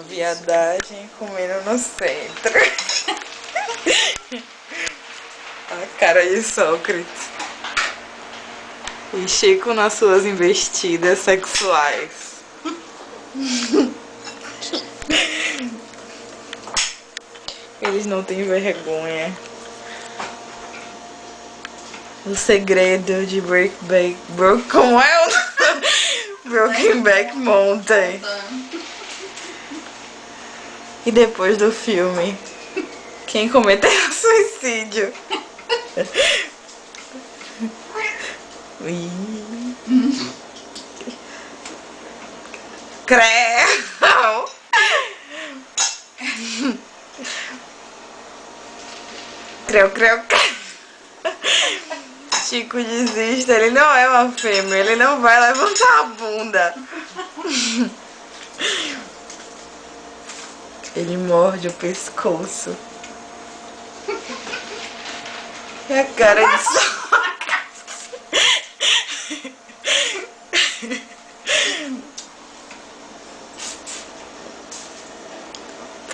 viadagem comendo no centro. A cara de Sócrates. E Chico nas suas investidas sexuais. Eles não têm vergonha. O segredo de como é o Brokeback Mountain. E depois do filme, quem cometeu suicídio? Creu! Creu. Chico desiste, ele não é uma fêmea, ele não vai levantar a bunda. Ele morde o pescoço. E a cara de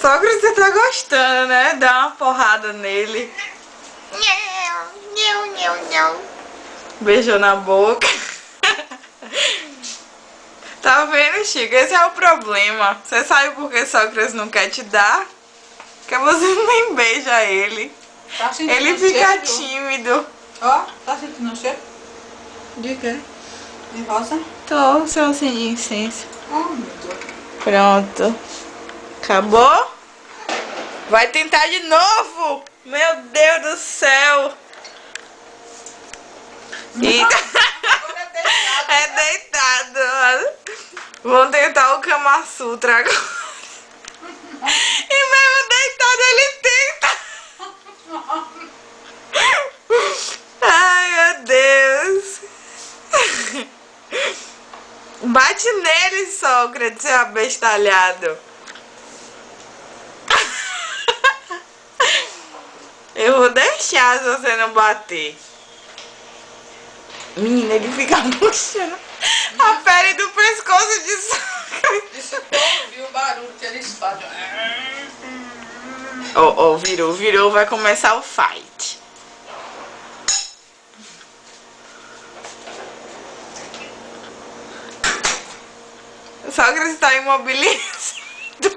Sócrates, você tá gostando, né? Dá uma porrada nele. Beijou na boca. Tá vendo, Chico? Esse é o problema. Você sabe por que Sócrates não quer te dar? Porque você nem beija ele. Tá ele fica tímido. Ó, tá sentindo o cheiro? De quê? De rosa? Tô, seu de incenso. Oh, meu Deus. Pronto. Acabou? Vai tentar de novo! Meu Deus do céu! É deitado. Vamos tentar o Kama Sutra agora. E mesmo deitado ele tenta. Ai, meu Deus. Bate nele, Sócrates, seu abestalhado. Eu vou deixar se você não bater. Menina, ele fica murchando a pele do pescoço de Sócrates. Isso eu ouvi o barulho que eles fazem. Virou, vai começar o fight. O Sócrates está imobilizado.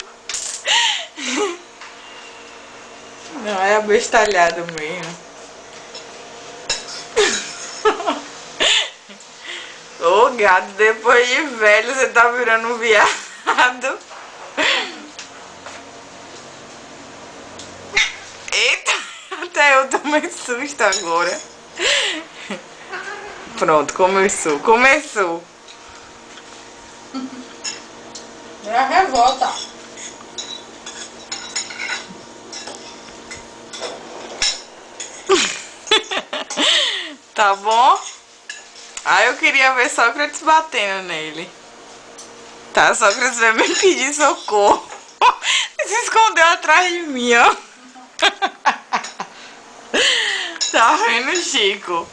Não, é abestalhado mesmo. Ô gado, depois de velho você tá virando um viado. Eita, até eu tomei susto agora. Pronto, começou. É a revolta. Tá bom? Aí eu queria ver Sócrates batendo nele. Tá, Sócrates vai me pedir socorro. Se escondeu atrás de mim, ó. Tá vendo, Chico?